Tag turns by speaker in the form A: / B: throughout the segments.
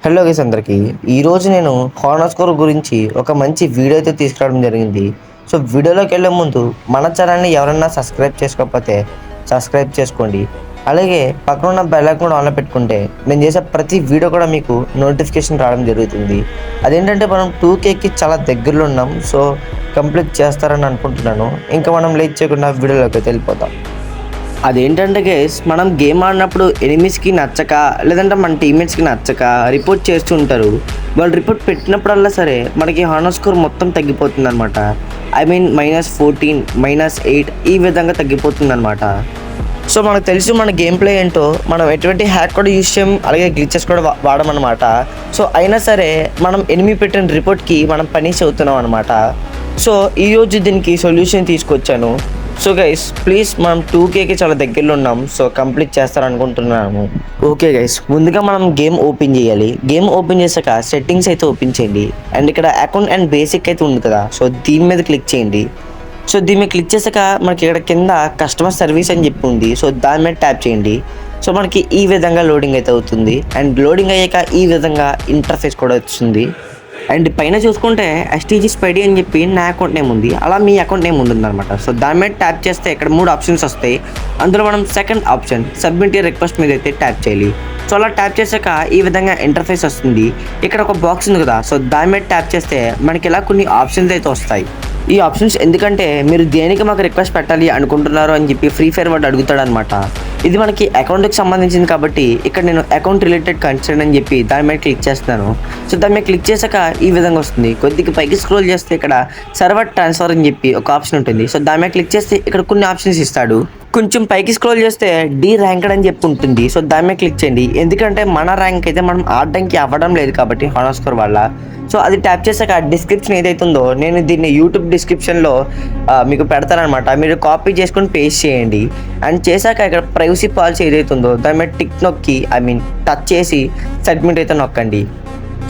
A: Hello guys అందరికీ ఈరోజు నేను హానర్ స్కోర్ గురించి ఒక మంచి వీడియో అయితే తీసుకురావడం జరిగింది. సో వీడియోలోకి వెళ్ళే ముందు మన ఛానల్ని ఎవరైనా సబ్స్క్రైబ్ చేసుకోకపోతే సబ్స్క్రైబ్ చేసుకోండి. అలాగే పక్కన ఉన్న బెల్ ఐకాన్ ఆన్లో పెట్టుకుంటే నేను చేసే ప్రతి వీడియో కూడా మీకు నోటిఫికేషన్ రావడం జరుగుతుంది. అదేంటంటే మనం 2Kకి చాలా దగ్గరలో ఉన్నాం. సో కంప్లీట్ చేస్తారని అనుకుంటున్నాను. ఇంకా మనం లేట్ చేయకుండా వీడియోలోకి వెళ్ళిపోతాం. అదేంటంటే గైస్, మనం గేమ్ ఆడినప్పుడు ఎనిమీస్కి నచ్చక లేదంటే మన టీమ్మేట్స్కి నచ్చక రిపోర్ట్ చేస్తూ ఉంటారు. వాళ్ళు రిపోర్ట్ పెట్టినప్పుడల్లా సరే మనకి హానర్ స్కోర్ మొత్తం తగ్గిపోతుంది అనమాట. ఐ మీన్ -14, -8 ఈ విధంగా తగ్గిపోతుంది అనమాట. సో మనకు తెలుసు మన గేమ్ ప్లే ఏంటో, మనం ఎటువంటి హ్యాక్ కూడా యూజ్ చేయం, అలాగే గ్లిచెస్ కూడా వాడమన్నమాట. సో అయినా సరే మనం ఎనిమీ పెట్టిన రిపోర్ట్కి మనం పనిష్ అవుతున్నాం అనమాట. సో ఈరోజు దీనికి సొల్యూషన్ తీసుకొచ్చాను. సో గైస్ ప్లీజ్, మనం 2Kకి చాలా దగ్గరలో ఉన్నాం. సో కంప్లీట్ చేస్తారనుకుంటున్నాము. ఓకే గైస్, ముందుగా మనం గేమ్ ఓపెన్ చేయాలి. గేమ్ ఓపెన్ చేశాక సెట్టింగ్స్ అయితే ఓపెన్ చేయండి. అండ్ ఇక్కడ అకౌంట్ అండ్ బేసిక్ అయితే ఉంది కదా, సో దీని మీద క్లిక్ చేయండి. సో దీని మీద క్లిక్ చేశాక మనకి ఇక్కడ కింద కస్టమర్ సర్వీస్ అని చెప్పి ఉంది. సో దాని మీద ట్యాప్ చేయండి. సో మనకి ఈ విధంగా లోడింగ్ అయితే అవుతుంది. అండ్ లోడింగ్ అయ్యాక ఈ విధంగా ఇంటర్ఫేస్ కూడా వస్తుంది. అండ్ పైన చూసుకుంటే ఎస్టీజీ స్పైడీ అని చెప్పి నా అకౌంట్ నేమ్ ఉంది, అలా మీ అకౌంట్ నేమ్ ఉంటుందన్నమాట. సో దాని మీద ట్యాప్ చేస్తే ఇక్కడ 3 ఆప్షన్స్ వస్తాయి. అందులో మనం second option submit your request మీద అయితే ట్యాప్ చేయాలి. సో అలా ట్యాప్ చేశాక ఈ విధంగా ఇంటర్ఫేస్ వస్తుంది. ఇక్కడ ఒక బాక్స్ ఉంది కదా, సో దాని మీద ట్యాప్ చేస్తే మనకి ఇలా కొన్ని ఆప్షన్స్ అయితే వస్తాయి. ఈ ఆప్షన్స్ ఎందుకంటే మీరు దేనికి మాకు రిక్వెస్ట్ పెట్టాలి అనుకుంటున్నారు అని చెప్పి ఫ్రీ ఫైర్ వాడు అడుగుతాడు అనమాట. ఇది మనకి అకౌంట్కి సంబంధించింది కాబట్టి ఇక్కడ నేను అకౌంట్ రిలేటెడ్ కన్సర్న్ అని చెప్పి దాని మీద క్లిక్ చేస్తున్నాను. సో దాని మీద క్లిక్ చేశాక ఈ విధంగా వస్తుంది. కొద్దిగా పైకి స్క్రోల్ చేస్తే ఇక్కడ సర్వర్ ట్రాన్స్ఫర్ అని చెప్పి ఒక ఆప్షన్ ఉంటుంది. సో దాని మీద క్లిక్ చేస్తే ఇక్కడ కొన్ని ఆప్షన్స్ ఇస్తాడు. కొంచెం పైకి స్క్రోల్ చేస్తే డి ర్యాంక్డ్ అని చెప్పి ఉంటుంది. సో దాని మీద క్లిక్ చేయండి. ఎందుకంటే మన ర్యాంక్ అయితే మనం ఆడడానికి అవ్వడం లేదు కాబట్టి హానర్ స్కోర్ వల్ల. సో అది ట్యాప్ చేశాక డిస్క్రిప్షన్ ఏదైతే ఉందో నేను దీన్ని యూట్యూబ్ డిస్క్రిప్షన్లో మీకు పెడతానమాట. మీరు కాపీ చేసుకొని పేస్ట్ చేయండి. అండ్ చేశాక ఇక్కడ ప్రైవసీ పాలసీ ఏదైతే ఉందో దాని మీద టిక్ నొక్కి టచ్ చేసి సబ్మిట్ అయితే నొక్కండి.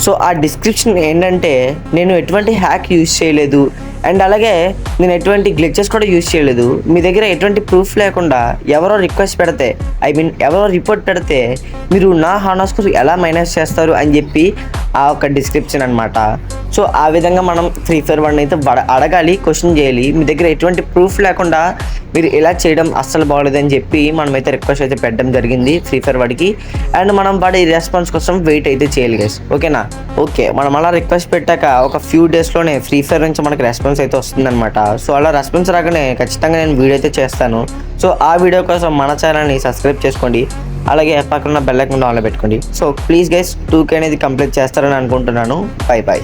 A: సో ఆ డిస్క్రిప్షన్ ఏంటంటే నేను ఎటువంటి హ్యాక్ యూజ్ చేయలేదు, అండ్ అలాగే నేను ఎటువంటి గ్లిచెస్ కూడా యూజ్ చేయలేదు. మీ దగ్గర ఎటువంటి ప్రూఫ్ లేకుండా ఎవరో రిక్వెస్ట్ పెడితే ఎవరో రిపోర్ట్ పెడితే మీరు నా హానర్ స్కోర్ ఎలా మైనస్ చేస్తారు అని చెప్పి ఆ ఒక డిస్క్రిప్షన్ అనమాట. సో ఆ విధంగా మనం ఫ్రీ ఫైర్ వాడిని అయితే అడగాలి, క్వశ్చన్ చేయాలి. మీ దగ్గర ఎటువంటి ప్రూఫ్ లేకుండా మీరు ఇలా చేయడం అస్సలు బాగోలేదని చెప్పి మనమైతే రిక్వెస్ట్ అయితే పెట్టడం జరిగింది ఫ్రీ ఫైర్ వాడికి. అండ్ మనం వాడి రెస్పాన్స్ కోసం వెయిట్ అయితే చేయాలి గైస్, ఓకేనా? ఓకే, మనం అలా రిక్వెస్ట్ పెట్టాక ఒక ఫ్యూ డేస్లోనే ఫ్రీ ఫైర్ నుంచి మనకి రెస్పాన్స్ అయితే వస్తుందన్నమాట. సో అలా రెస్పాన్స్ రాగానే ఖచ్చితంగా నేను వీడియో అయితే చేస్తాను. సో ఆ వీడియో కోసం మన ఛానల్ని సబ్స్క్రైబ్ చేసుకోండి. అలాగే పక్కన బెల్ ఐకాన్ ఆన్లో పెట్టుకోండి. సో ప్లీజ్ గైస్ 2K అనేది కంప్లీట్ చేస్తారని అనుకుంటున్నాను. బై.